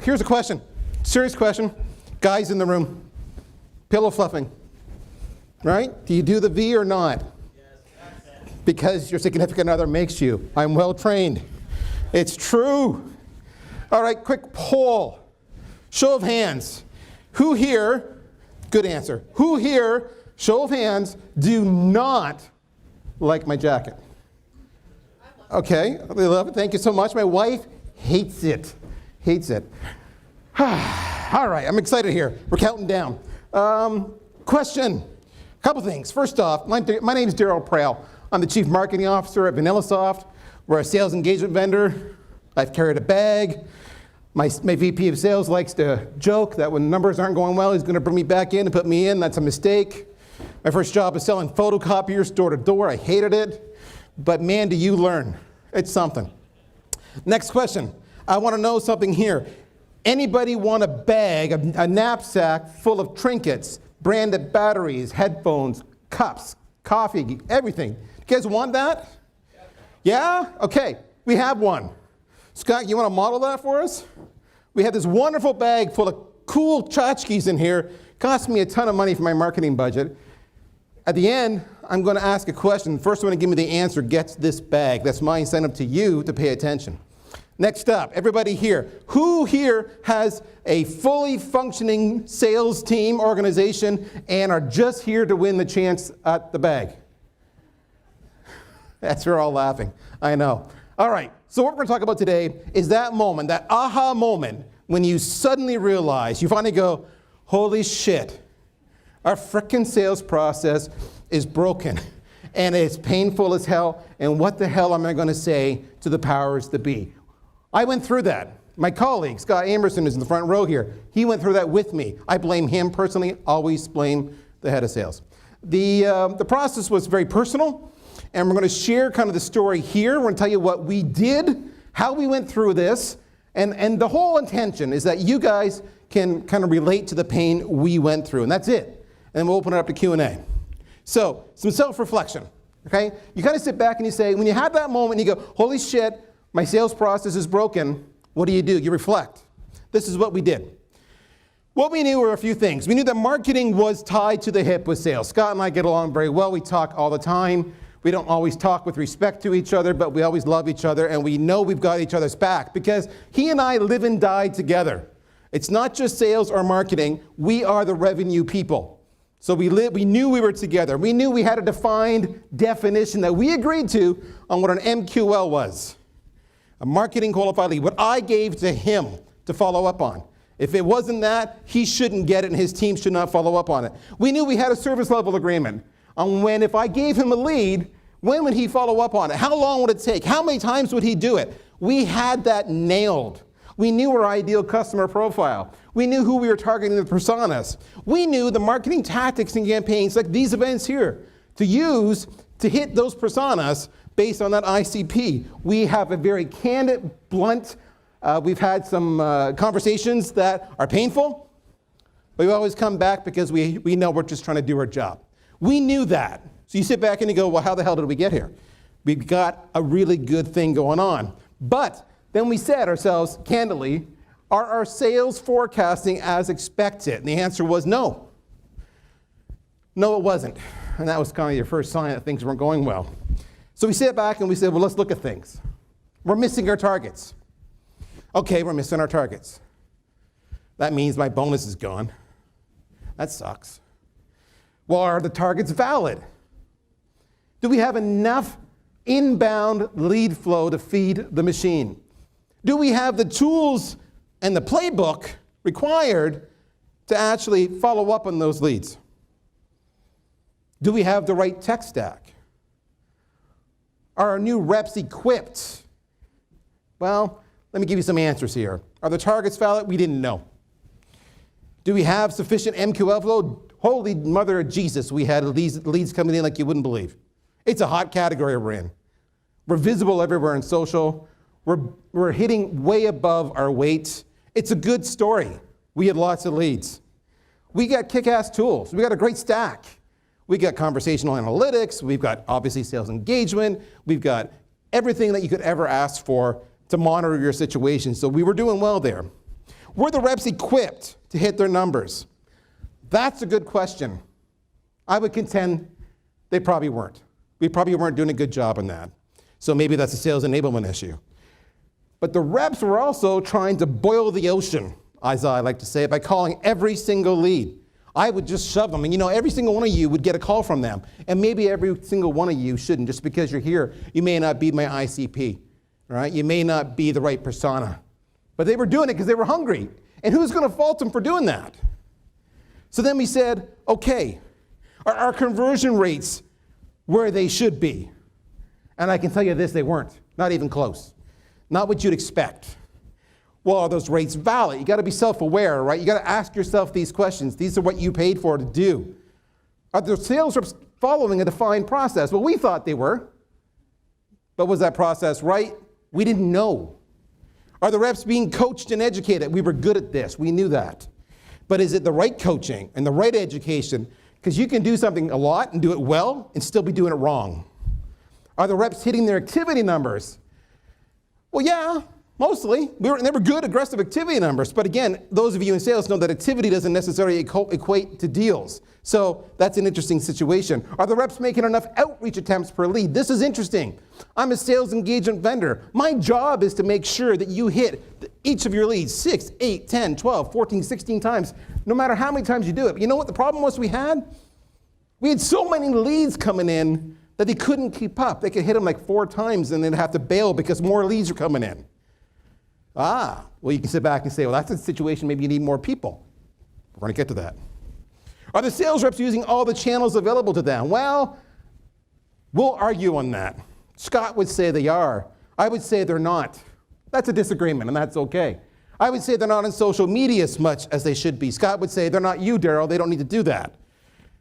Here's a question, serious question. Guys in the room, pillow fluffing, right? Do you do the V or not? Yes. Because your significant other makes you. I'm well trained. It's true. All right, quick poll. Show of hands. Who here, good answer, who here, show of hands, do not like my jacket? Okay, I love it. Thank you so much. My wife hates it. Hates it. All right, I'm excited here. We're counting down. Question. Couple things. First off, my name is Darryl Praill. I'm the Chief Marketing Officer at VanillaSoft. We're a sales engagement vendor. I've carried a bag. My VP of sales likes to joke that when numbers aren't going well, he's going to bring me back in and put me in. That's a mistake. My first job was selling photocopiers door to door. I hated it. But man, do you learn. It's something. Next question. I want to know something here. Anybody want a bag, a knapsack full of trinkets, branded batteries, headphones, cups, coffee, everything? You guys want that? Yeah? Okay, we have one. Scott, you want to model that for us? We have this wonderful bag full of cool tchotchkes in here. Cost me a ton of money for my marketing budget. At the end, I'm going to ask a question. The first one to give me the answer gets this bag. That's my incentive to you to pay attention. Next up, everybody here. Who here has a fully functioning sales team organization and are just here to win the chance at the bag? That's you're all laughing. I know. All right. So what we're going to talk about today is that moment, that aha moment, when you suddenly realize, you finally go, holy shit, our frickin' sales process is broken and it's painful as hell, and what the hell am I going to say to the powers that be? I went through that. My colleague, Scott Amerson, is in the front row here. He went through that with me. I blame him personally, always blame the head of sales. The process was very personal, and we're going to share kind of the story here. We're going to tell you what we did, how we went through this, and the whole intention is that you guys can kind of relate to the pain we went through, and that's it. And we'll open it up to Q&A. So, some self-reflection, okay? You kind of sit back and you say, when you have that moment, you go, holy shit, my sales process is broken. What do? You reflect. This is what we did. What we knew were a few things. We knew that marketing was tied to the hip with sales. Scott and I get along very well. We talk all the time. We don't always talk with respect to each other, but we always love each other, and we know we've got each other's back because he and I live and die together. It's not just sales or marketing. We are the revenue people. So we knew we were together. We knew we had a defined definition that we agreed to on what an MQL was. A marketing qualified lead, what I gave to him to follow up on. If it wasn't that, he shouldn't get it and his team should not follow up on it. We knew we had a service level agreement on when, if I gave him a lead, when would he follow up on it? How long would it take? How many times would he do it? We had that nailed. We knew our ideal customer profile. We knew who we were targeting, the personas. We knew the marketing tactics and campaigns like these events here to use to hit those personas based on that ICP. We have a very candid, blunt, we've had some conversations that are painful, but we always come back because we know we're just trying to do our job. We knew that. So you sit back and you go, well, how the hell did we get here? We've got a really good thing going on. But then we said ourselves, candidly, are our sales forecasting as expected? And the answer was no. No, it wasn't. And that was kind of your first sign that things weren't going well. So we sat back and we said, well, let's look at things. We're missing our targets. Okay, we're missing our targets. That means my bonus is gone. That sucks. Well, are the targets valid? Do we have enough inbound lead flow to feed the machine? Do we have the tools and the playbook required to actually follow up on those leads? Do we have the right tech stack? Are our new reps equipped? Well, let me give you some answers here. Are the targets valid? We didn't know. Do we have sufficient MQL flow? Holy mother of Jesus, we had leads coming in like you wouldn't believe. It's a hot category we're in. We're visible everywhere in social. We're hitting way above our weight. It's a good story. We had lots of leads. We got kick-ass tools. We got a great stack. We got conversational analytics. We've got obviously sales engagement. We've got everything that you could ever ask for to monitor your situation. So we were doing well there. Were the reps equipped to hit their numbers? That's a good question. I would contend they probably weren't. We probably weren't doing a good job on that. So maybe that's a sales enablement issue. But the reps were also trying to boil the ocean, as I like to say, by calling every single lead. I would just shove them, and every single one of you would get a call from them. And maybe every single one of you shouldn't. Just because you're here, you may not be my ICP, right? You may not be the right persona. But they were doing it because they were hungry. And who's going to fault them for doing that? So then we said, okay, are our conversion rates where they should be? And I can tell you this, they weren't. Not even close. Not what you'd expect. Well, are those rates valid? You got to be self-aware, right? You got to ask yourself these questions. These are what you paid for to do. Are the sales reps following a defined process? Well, we thought they were. But was that process right? We didn't know. Are the reps being coached and educated? We were good at this. We knew that. But is it the right coaching and the right education? Because you can do something a lot and do it well and still be doing it wrong. Are the reps hitting their activity numbers? Well, yeah, mostly. They were good, aggressive activity numbers. But again, those of you in sales know that activity doesn't necessarily equate to deals. So that's an interesting situation. Are the reps making enough outreach attempts per lead? This is interesting. I'm a sales engagement vendor. My job is to make sure that you hit each of your leads 6, 8, 10, 12, 14, 16 times, no matter how many times you do it. But you know what the problem was we had? We had so many leads coming in that they couldn't keep up. They could hit them like 4 times and then have to bail because more leads are coming in. Well, you can sit back and say, well, that's a situation, maybe you need more people. We're going to get to that. Are the sales reps using all the channels available to them? Well, we'll argue on that. Scott would say they are. I would say they're not. That's a disagreement, and that's okay. I would say they're not on social media as much as they should be. Scott would say they're not you, Darryl. They don't need to do that.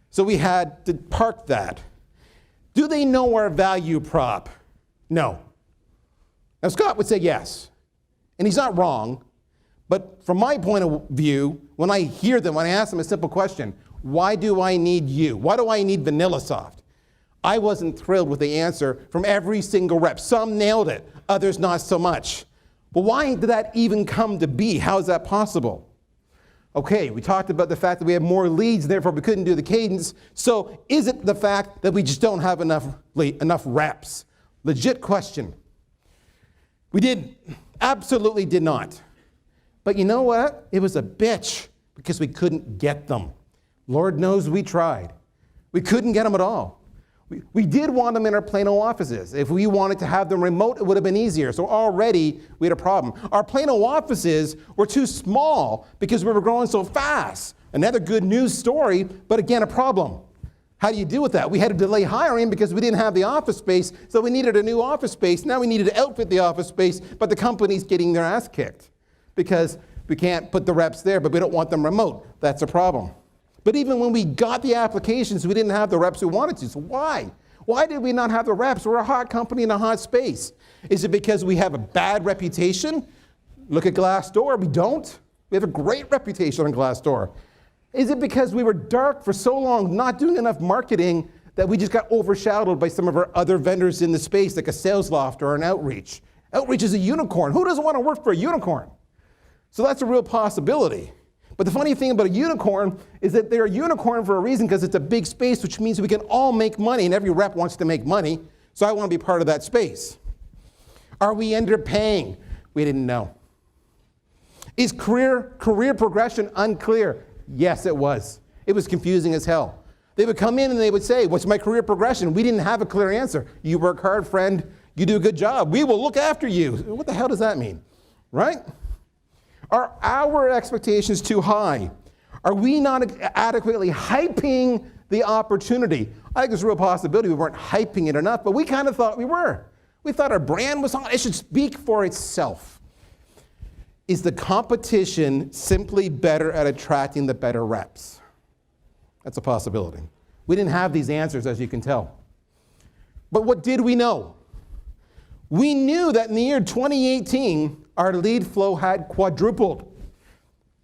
So we had to park that. Do they know our value prop? No. Now, Scott would say yes. And he's not wrong. But from my point of view, when I hear them, when I ask them a simple question, why do I need you? Why do I need VanillaSoft? I wasn't thrilled with the answer from every single rep. Some nailed it, others not so much. But why did that even come to be? How is that possible? Okay, we talked about the fact that we have more leads, therefore we couldn't do the cadence. So is it the fact that we just don't have enough reps? Legit question. We didn't. Absolutely did not. But you know what? It was a bitch because we couldn't get them. Lord knows we tried. We couldn't get them at all. We did want them in our Plano offices. If we wanted to have them remote, it would have been easier. So already we had a problem. Our Plano offices were too small because we were growing so fast. Another good news story, but again, a problem. How do you deal with that? We had to delay hiring because we didn't have the office space, so we needed a new office space. Now we needed to outfit the office space, but the company's getting their ass kicked because we can't put the reps there, but we don't want them remote. That's a problem. But even when we got the applications, we didn't have the reps we wanted to. So why? Why did we not have the reps? We're a hot company in a hot space. Is it because we have a bad reputation? Look at Glassdoor. We don't. We have a great reputation on Glassdoor. Is it because we were dark for so long, not doing enough marketing, that we just got overshadowed by some of our other vendors in the space, like a SalesLoft or an Outreach? Outreach is a unicorn. Who doesn't want to work for a unicorn? So that's a real possibility. But the funny thing about a unicorn is that they're a unicorn for a reason, because it's a big space, which means we can all make money, and every rep wants to make money, so I want to be part of that space. Are we underpaying? We didn't know. Is career progression unclear? Yes, it was. It was confusing as hell. They would come in and they would say, what's my career progression? We didn't have a clear answer. You work hard, friend. You do a good job. We will look after you. What the hell does that mean? Right? Are our expectations too high? Are we not adequately hyping the opportunity? I think there's a real possibility we weren't hyping it enough, but we kind of thought we were. We thought our brand was on, it should speak for itself. Is the competition simply better at attracting the better reps? That's a possibility. We didn't have these answers, as you can tell. But what did we know? We knew that in the year 2018, our lead flow had quadrupled.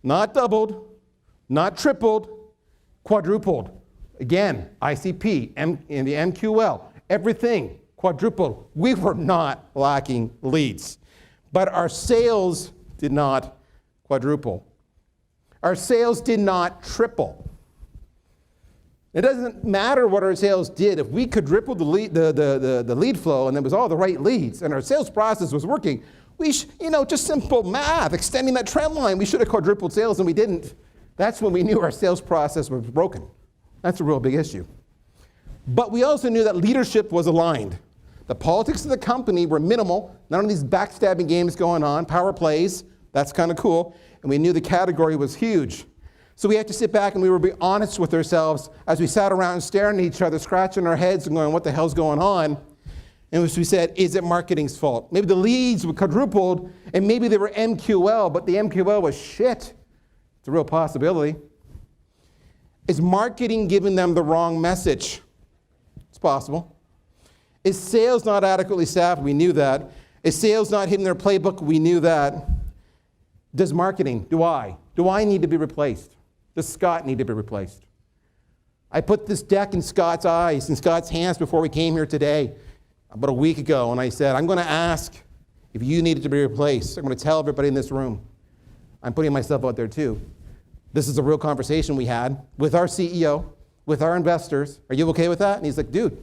Not doubled, not tripled, quadrupled. Again, ICP, in the MQL, everything quadrupled. We were not lacking leads. But our sales did not quadruple. Our sales did not triple. It doesn't matter what our sales did. If we could triple the lead flow and it was all the right leads and our sales process was working, just simple math, extending that trend line, we should have quadrupled sales and we didn't. That's when we knew our sales process was broken. That's a real big issue. But we also knew that leadership was aligned. The politics of the company were minimal. None of these backstabbing games going on, power plays, that's kind of cool. And we knew the category was huge. So we had to sit back and we were being honest with ourselves as we sat around staring at each other, scratching our heads and going, what the hell's going on? And we said, is it marketing's fault? Maybe the leads were quadrupled and maybe they were MQL, but the MQL was shit. It's a real possibility. Is marketing giving them the wrong message? It's possible. Is sales not adequately staffed? We knew that. Is sales not hitting their playbook? We knew that. Does marketing, do I need to be replaced? Does Scott need to be replaced? I put this deck in Scott's eyes, in Scott's hands before we came here today, about a week ago, and I said, I'm going to ask if you needed to be replaced. I'm going to tell everybody in this room. I'm putting myself out there too. This is a real conversation we had with our CEO, with our investors. Are you okay with that? And he's like, dude,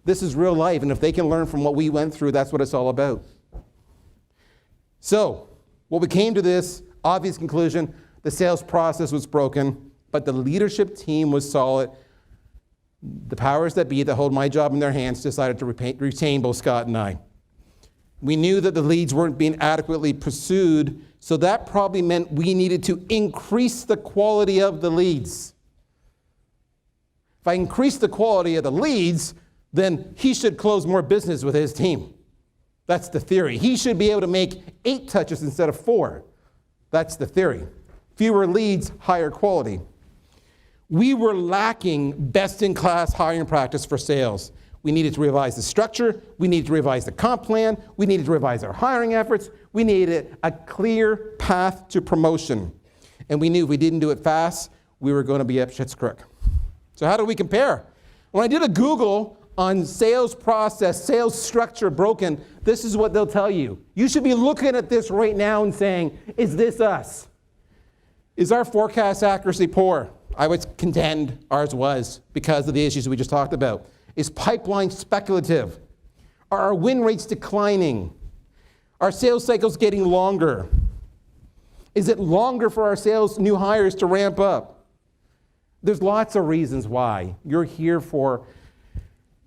this is real life, and if they can learn from what we went through, that's what it's all about. So, what we came to this obvious conclusion, the sales process was broken, but the leadership team was solid. The powers that be that hold my job in their hands decided to retain both Scott and I. We knew that the leads weren't being adequately pursued, so that probably meant we needed to increase the quality of the leads. If I increase the quality of the leads, then he should close more business with his team. That's the theory. He should be able to make 8 touches instead of 4. That's the theory. Fewer leads, higher quality. We were lacking best-in-class hiring practice for sales. We needed to revise the structure. We needed to revise the comp plan. We needed to revise our hiring efforts. We needed a clear path to promotion. And we knew if we didn't do it fast, we were going to be up shit's creek. So how do we compare? When I did a Google on sales process, sales structure broken, this is what they'll tell you. You should be looking at this right now and saying, is this us? Is our forecast accuracy poor? I would contend ours was because of the issues we just talked about. Is pipeline speculative? Are our win rates declining? Are sales cycles getting longer? Is it longer for our sales new hires to ramp up? There's lots of reasons why. You're here for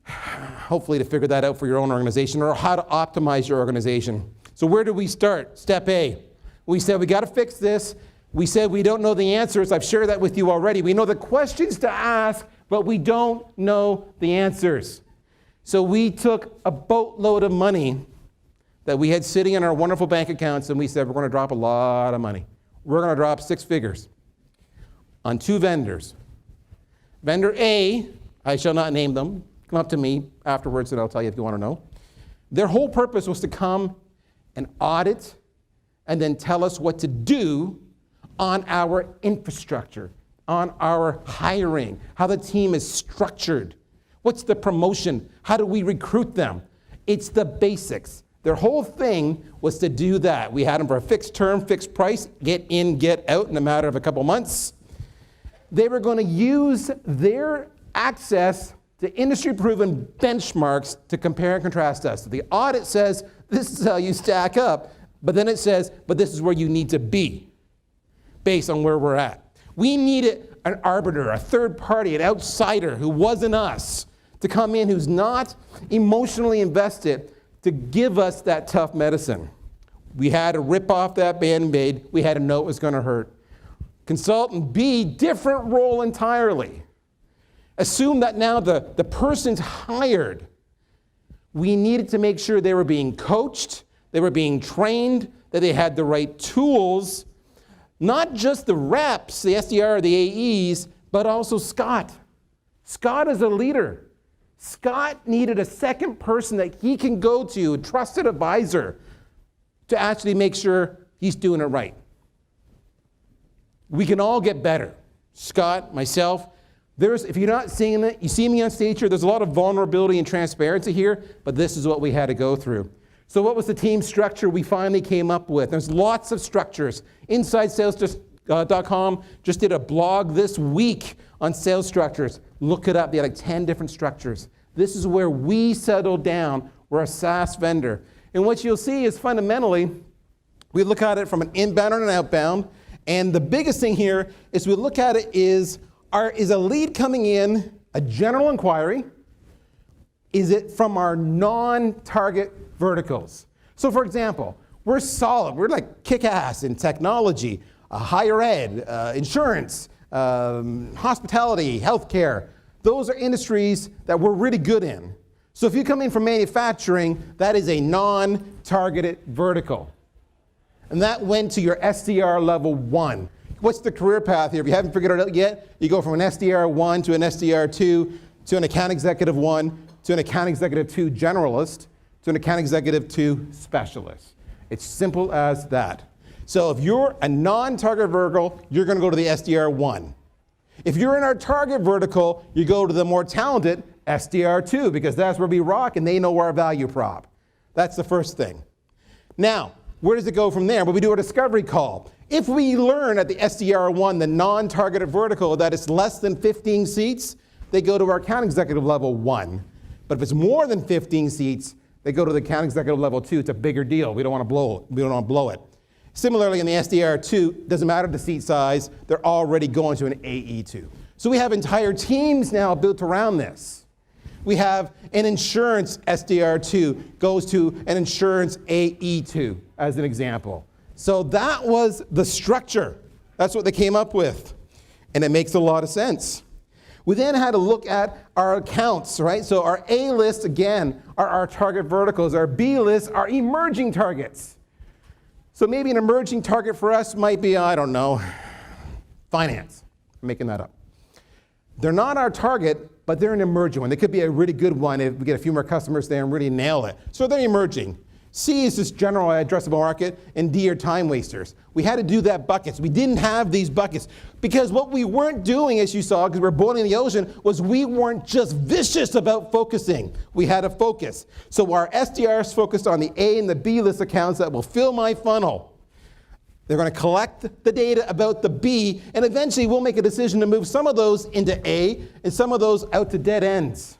hopefully to figure that out for your own organization or how to optimize your organization. So where do we start? Step A. We said we got to fix this. We said we don't know the answers. I've shared that with you already. We know the questions to ask, but we don't know the answers. So we took a boatload of money that we had sitting in our wonderful bank accounts and we said we're going to drop a lot of money. We're going to drop 6 figures on 2 vendors. Vendor A, I shall not name them. Come up to me afterwards and I'll tell you if you want to know. Their whole purpose was to come and audit and then tell us what to do on our infrastructure, on our hiring, how the team is structured. What's the promotion? How do we recruit them? It's the basics. Their whole thing was to do that. We had them for a fixed term, fixed price, get in, get out in a matter of a couple months. They were going to use their access to industry-proven benchmarks to compare and contrast us. So the audit says, this is how you stack up, but then it says, but this is where you need to be based on where we're at. We needed an arbiter, a third party, an outsider who wasn't us to come in, who's not emotionally invested, to give us that tough medicine. We had to rip off that Band-Aid. We had to know it was going to hurt. Consultant B, different role entirely. Assume that now the person's hired. We needed to make sure they were being coached, they were being trained, that they had the right tools. Not just the reps, the SDR, the AEs, but also Scott. Scott is a leader. Scott needed a second person that he can go to, a trusted advisor, to actually make sure he's doing it right. We can all get better. Scott, myself, if you're not seeing it, you see me on stage here, there's a lot of vulnerability and transparency here, but this is what we had to go through. So what was the team structure we finally came up with? There's lots of structures. InsideSales.com just did a blog this week on sales structures. Look it up. They had like 10 different structures. This is where we settled down. We're a SaaS vendor. And what you'll see is fundamentally, we look at it from an inbound and an outbound. And the biggest thing here is we look at it is a lead coming in a general inquiry? Is it from our non-target verticals? So for example, we're solid. We're like kick-ass in technology, higher ed, insurance, hospitality, healthcare. Those are industries that we're really good in. So if you come in from manufacturing, that is a non-targeted vertical. And that went to your SDR level 1. What's the career path here? If you haven't figured it out yet, you go from an SDR 1 to an SDR 2 to an account executive 1 to an account executive 2 generalist to an account executive 2 specialist. It's simple as that. So if you're a non-target vertical, you're going to go to the SDR 1. If you're in our target vertical, you go to the more talented SDR 2 because that's where we rock and they know our value prop. That's the first thing. Now, where does it go from there? Well, we do a discovery call. If we learn at the SDR 1, the non-targeted vertical, that it's less than 15 seats, they go to our account executive level 1. But if it's more than 15 seats, they go to the account executive level 2. It's a bigger deal. We don't want to blow it. We don't want to blow it. Similarly, in the SDR 2, doesn't matter the seat size, they're already going to an AE2. So we have entire teams now built around this. We have an insurance SDR2 goes to an insurance AE2 as an example. So that was the structure. That's what they came up with. And it makes a lot of sense. We then had to look at our accounts, right? So our A list, again, are our target verticals. Our B list are emerging targets. So maybe an emerging target for us might be, I don't know, finance. I'm making that up. They're not our target, but they're an emerging one. They could be a really good one if we get a few more customers there and really nail it. So they're emerging. C is just general addressable market, and D are time wasters. We had to do that buckets. We didn't have these buckets because what we weren't doing, as you saw, because we're boiling the ocean, was we weren't just vicious about focusing. We had to focus. So our SDRs focused on the A and the B list accounts that will fill my funnel. They're going to collect the data about the B, and eventually we'll make a decision to move some of those into A and some of those out to dead ends.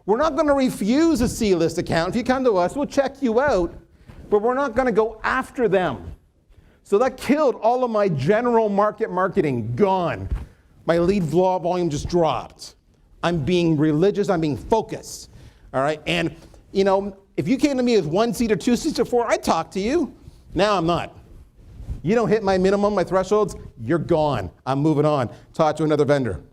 We're not going to refuse a C-list account. If you come to us, we'll check you out, but we're not going to go after them. So that killed all of my general market marketing, gone. My lead volume just dropped. I'm being religious, I'm being focused, all right? And, you know, if you came to me with 1 seat or 2 seats or 4, I'd talk to you. Now I'm not. You don't hit my minimum, my thresholds, you're gone. I'm moving on. Talk to another vendor.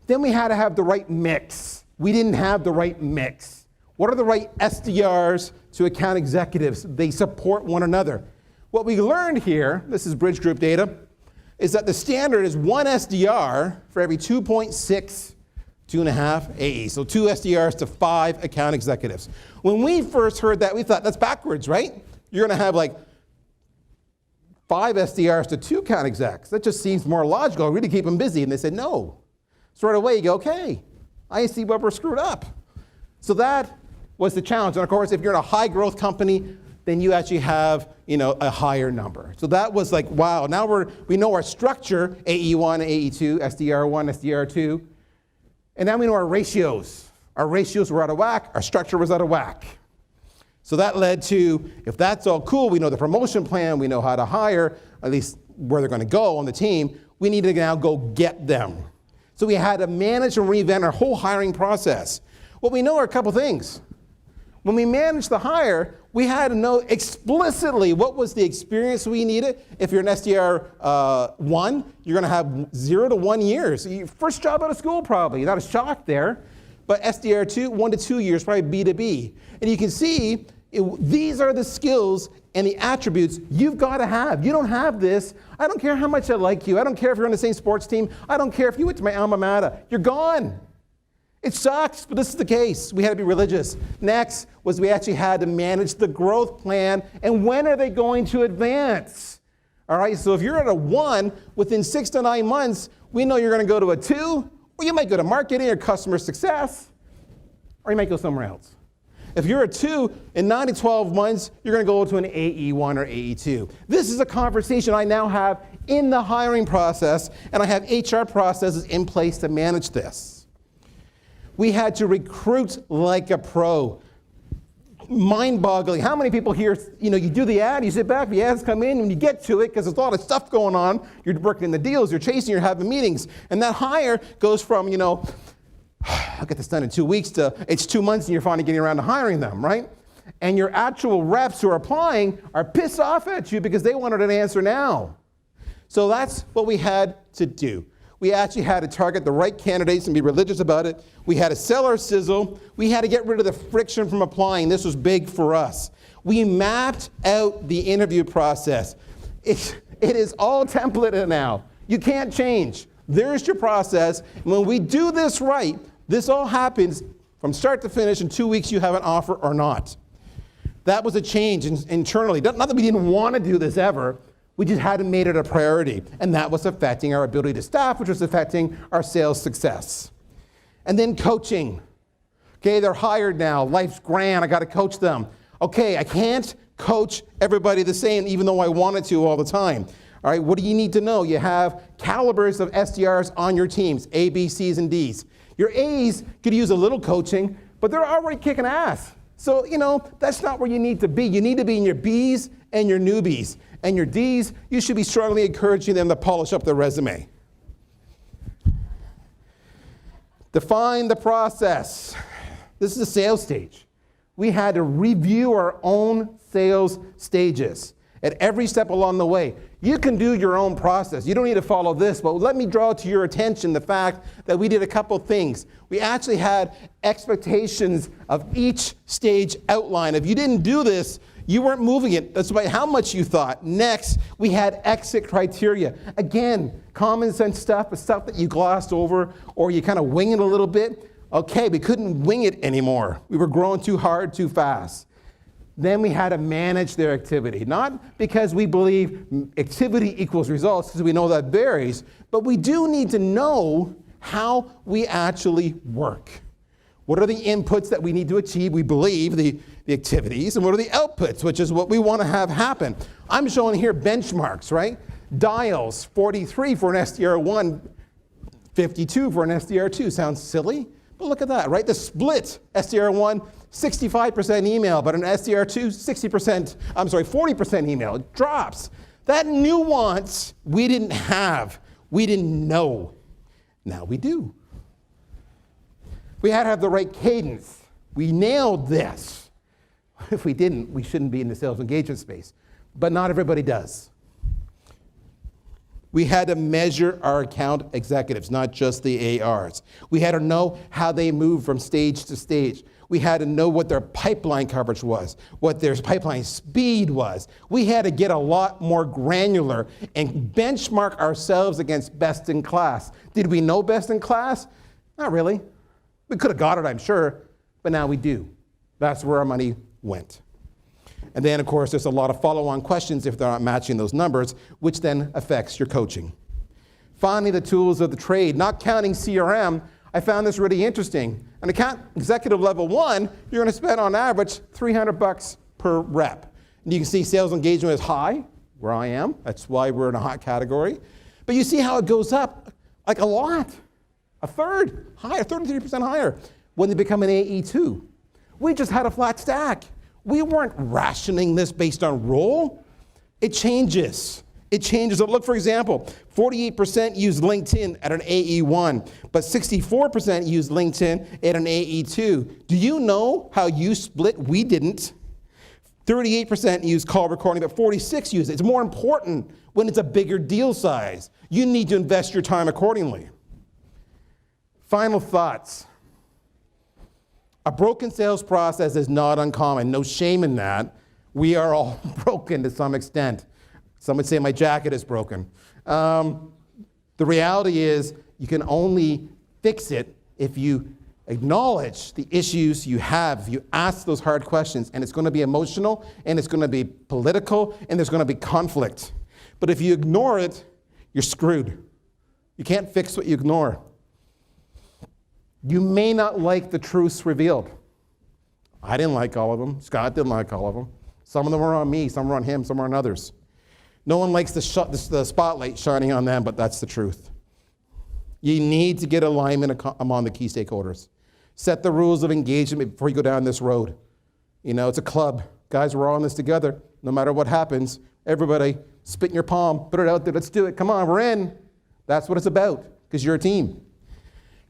Then we had to have the right mix. We didn't have the right mix. What are the right SDRs to account executives? They support one another. What we learned here, this is Bridge Group data, is that the standard is 1 SDR for every 2.6, 2.5 AE. So 2 SDRs to 5 account executives. When we first heard that, we thought that's backwards, right? You're going to have like 5 SDRs to 2 account execs. That just seems more logical, really keep them busy. And they said, no. So right away you go, okay, I see what we're screwed up. So that was the challenge. And of course, if you're in a high growth company, then you actually have, you know, a higher number. So that was like, wow, now we know our structure, AE1, AE2, SDR1, SDR2. And now we know our ratios. Our ratios were out of whack, our structure was out of whack. So that led to, if that's all cool, we know the promotion plan, we know how to hire, at least where they're gonna go on the team, we need to now go get them. So we had to manage and reinvent our whole hiring process. What we know are a couple things. When we managed the hire, we had to know explicitly what was the experience we needed. If you're an SDR 1, you're gonna have 0 to 1 years. Your first job out of school probably, not a shock there. But SDR 2, 1 to 2 years, probably B2B. And you can see, these are the skills and the attributes you've got to have. You don't have this. I don't care how much I like you. I don't care if you're on the same sports team. I don't care if you went to my alma mater. You're gone. It sucks, but this is the case. We had to be religious. Next was we actually had to manage the growth plan and when are they going to advance? All right, so if you're at a 1, within 6 to 9 months, we know you're going to go to a 2, or you might go to marketing or customer success, or you might go somewhere else. If you're a 2, in 9 to 12 months, you're going to go to an AE1 or AE2. This is a conversation I now have in the hiring process, and I have HR processes in place to manage this. We had to recruit like a pro. Mind-boggling. How many people here, you do the ad, you sit back, the ads come in, and you get to it because there's a lot of stuff going on. You're working the deals, you're chasing, you're having meetings. And that hire goes from, I'll get this done in 2 weeks to it's 2 months and you're finally getting around to hiring them, right? And your actual reps who are applying are pissed off at you because they wanted an answer now. So that's what we had to do. We actually had to target the right candidates and be religious about it. We had to sell our sizzle. We had to get rid of the friction from applying. This was big for us. We mapped out the interview process. It is all templated now. You can't change. There's your process. And when we do this right, this all happens from start to finish. In 2 weeks, you have an offer or not. That was a change internally. Not that we didn't want to do this ever. We just hadn't made it a priority, and that was affecting our ability to staff, which was affecting our sales success. And then coaching. Okay, they're hired now. Life's grand. I got to coach them. Okay, I can't coach everybody the same, even though I wanted to all the time. All right, what do you need to know? You have calibers of SDRs on your teams, A, B, C's, and D's. Your A's could use a little coaching, but they're already kicking ass. So, that's not where you need to be. You need to be in your B's and your newbies. And your D's, you should be strongly encouraging them to polish up their resume. Define the process. This is the sales stage. We had to review our own sales stages at every step along the way. You can do your own process. You don't need to follow this, but let me draw to your attention the fact that we did a couple things. We actually had expectations of each stage outline. If you didn't do this, you weren't moving it. That's about how much you thought. Next, we had exit criteria. Again, common sense stuff, but stuff that you glossed over or you kind of wing it a little bit. Okay, we couldn't wing it anymore. We were growing too hard, too fast. Then we had to manage their activity. Not because we believe activity equals results, because we know that varies, but we do need to know how we actually work. What are the inputs that we need to achieve? We believe the activities, and what are the outputs, which is what we want to have happen. I'm showing here benchmarks, right? Dials, 43 for an SDR1, 52 for an SDR2. Sounds silly, but look at that, right? The split, SDR1, 65% email, but an SDR2, 40% email. It drops. That nuance we didn't have. We didn't know. Now we do. We had to have the right cadence. We nailed this. If we didn't, we shouldn't be in the sales engagement space. But not everybody does. We had to measure our account executives, not just the ARs. We had to know how they move from stage to stage. We had to know what their pipeline coverage was, what their pipeline speed was. We had to get a lot more granular and benchmark ourselves against best in class. Did we know best in class? Not really. We could have got it, I'm sure, but now we do. That's where our money went. And then, of course, there's a lot of follow-on questions if they're not matching those numbers, which then affects your coaching. Finally, the tools of the trade. Not counting CRM, I found this really interesting. On account executive level 1, you're going to spend on average $300 per rep. And you can see sales engagement is high, where I am. That's why we're in a hot category. But you see how it goes up like a lot. A third higher, 33% higher when they become an AE2. We just had a flat stack. We weren't rationing this based on role. It changes. It changes. So look, for example, 48% use LinkedIn at an AE1, but 64% use LinkedIn at an AE2. Do you know how you split? We didn't. 38% use call recording, but 46% use it. It's more important when it's a bigger deal size. You need to invest your time accordingly. Final thoughts. A broken sales process is not uncommon. No shame in that. We are all broken to some extent. Some would say my jacket is broken. The reality is you can only fix it if you acknowledge the issues you have, if you ask those hard questions, and it's going to be emotional, and it's going to be political, and there's going to be conflict. But if you ignore it, you're screwed. You can't fix what you ignore. You may not like the truths revealed. I didn't like all of them. Scott didn't like all of them. Some of them were on me, some were on him, some were on others. No one likes the spotlight shining on them, but that's the truth. You need to get alignment among the key stakeholders. Set the rules of engagement before you go down this road. You know, it's a club. Guys, we're all in this together. No matter what happens, everybody spit in your palm, put it out there, let's do it. Come on, we're in. That's what it's about, because you're a team.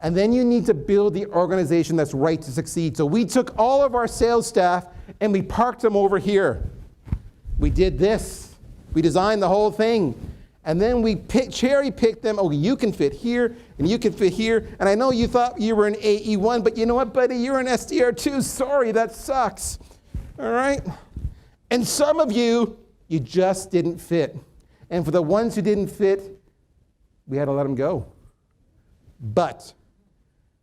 And then you need to build the organization that's right to succeed. So we took all of our sales staff and we parked them over here. We did this. We designed the whole thing. And then we cherry-picked them. Oh, you can fit here, and you can fit here. And I know you thought you were an AE1, but you know what, buddy? You're an SDR2. Sorry, that sucks. All right? And some of you just didn't fit. And for the ones who didn't fit, we had to let them go. But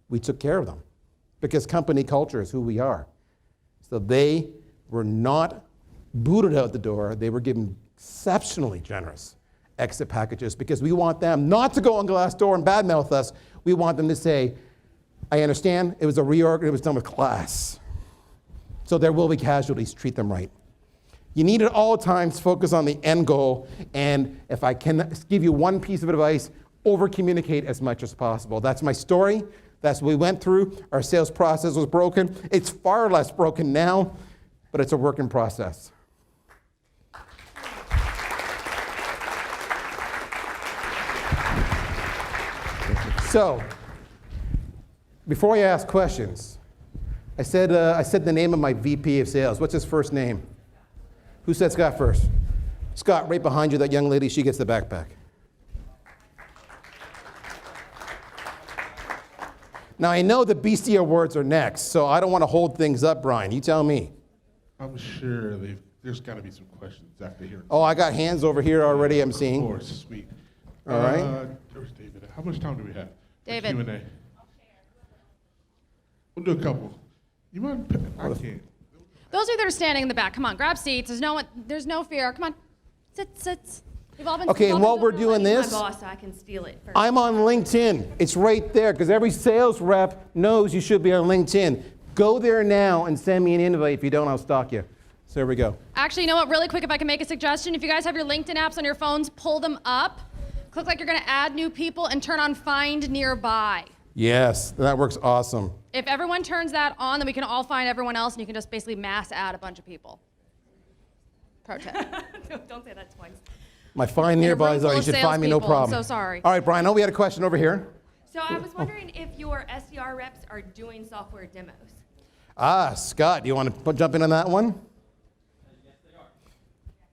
we took care of them because company culture is who we are. So they were not booted out the door. They were given exceptionally generous exit packages because we want them not to go on Glassdoor and badmouth us. We want them to say, I understand, it was a reorg, it was done with class. So there will be casualties, treat them right. You need at all times focus on the end goal, and if I can give you one piece of advice, over-communicate as much as possible. That's my story. That's what we went through. Our sales process was broken. It's far less broken now, but it's a work in process. So, before I ask questions, I said the name of my VP of sales. What's his first name? Who said Scott first? Scott, right behind you, that young lady, she gets the backpack. Now, I know the Beastie Awards are next, so I don't want to hold things up, Brian. You tell me. I'm sure there's got to be some questions after here. Oh, I got hands over here already, I'm seeing. Of course, sweet. All right. There's David. How much time do we have? David. Q&A. We'll do a couple. You mind? I can't. Those of you that are standing in the back, come on, grab seats. There's no fear. Come on, sit. We've all been. Okay, and while we're doing this, My boss, so I can steal it first. I'm on LinkedIn. It's right there, because every sales rep knows you should be on LinkedIn. Go there now and send me an invite. If you don't, I'll stalk you. So there we go. Actually, you know what? Really quick, if I can make a suggestion, if you guys have your LinkedIn apps on your phones, pull them up. Click like you're going to add new people and turn on Find Nearby. Yes, that works awesome. If everyone turns that on, then we can all find everyone else, and you can just basically mass add a bunch of people. Pro tip. Don't say that twice. My Find Nearby is on. You should find me, no problem. I'm so sorry. All right, Brian, I know we had a question over here. So I was wondering if your SDR reps are doing software demos. Scott, do you want to jump in on that one? Yes, they are.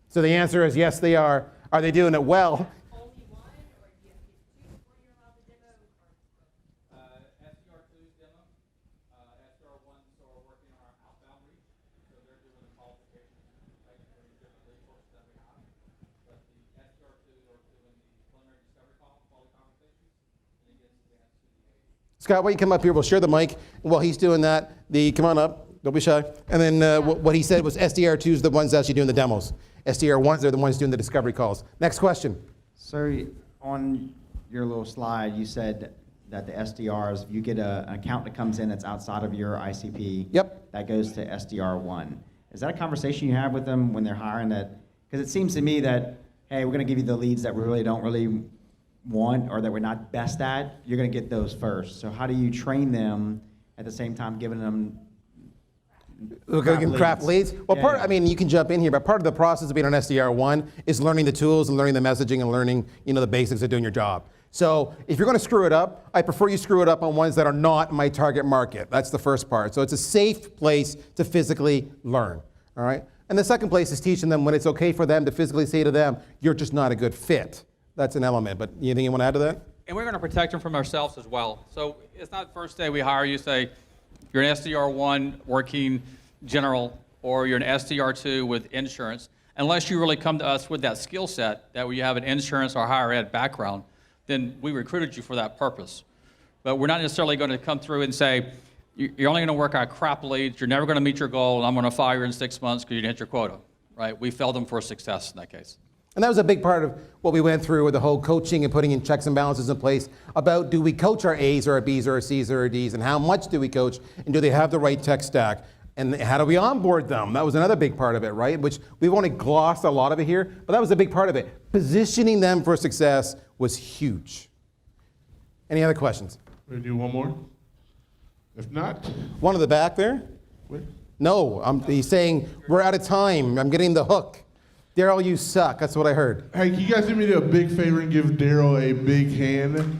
So the answer is yes, they are. Are they doing it well? Only one, or do you have to get two before you're allowed to demo? SDR2's demo, SDR1's are working on our outbound reach, so they're doing the qualifications, right, for the different resources that we have. But the SDR2s are doing the preliminary discovery call, quality conversations, and it gets advanced to the agent. Scott, why don't you come up here? We'll share the mic. While he's doing that, come on up. Don't be shy. And then what he said was SDR2s the ones actually doing the demos. SDR1s, they're the ones doing the discovery calls. Next question. So on your little slide, you said that the SDRs, if you get an account that comes in that's outside of your ICP, Yep. that goes to SDR1. Is that a conversation you have with them when they're hiring that? Because it seems to me that, hey, we're going to give you the leads that we really don't really want or that we're not best at. You're going to get those first. So how do you train them at the same time giving them Craft leads. Well, Yeah. I mean, you can jump in here, but part of the process of being an SDR1 is learning the tools and learning the messaging and learning, the basics of doing your job. So if you're going to screw it up, I prefer you screw it up on ones that are not my target market. That's the first part. So it's a safe place to physically learn. All right. And the second place is teaching them when it's okay for them to physically say to them, "You're just not a good fit." That's an element. But anything you want to add to that? And we're going to protect them from ourselves as well. So it's not the first day we hire you, say, you're an SDR1 working general, or you're an SDR2 with insurance. Unless you really come to us with that skill set, that you have an insurance or higher ed background, then we recruited you for that purpose. But we're not necessarily going to come through and say, you're only going to work on crap leads, you're never going to meet your goal, and I'm going to fire you in 6 months because you didn't hit your quota. Right? We failed them for success in that case. And that was a big part of what we went through with the whole coaching and putting in checks and balances in place about, do we coach our A's or our B's or our C's or our D's, and how much do we coach, and do they have the right tech stack? And how do we onboard them? That was another big part of it, right? Which we've only glossed a lot of it here, but that was a big part of it. Positioning them for success was huge. Any other questions? We'll do one more. If not, One in the back there? wait. No, he's saying we're out of time. I'm getting the hook. Darryl, you suck. That's what I heard. Hey, can you guys do me a big favor and give Darryl a big hand?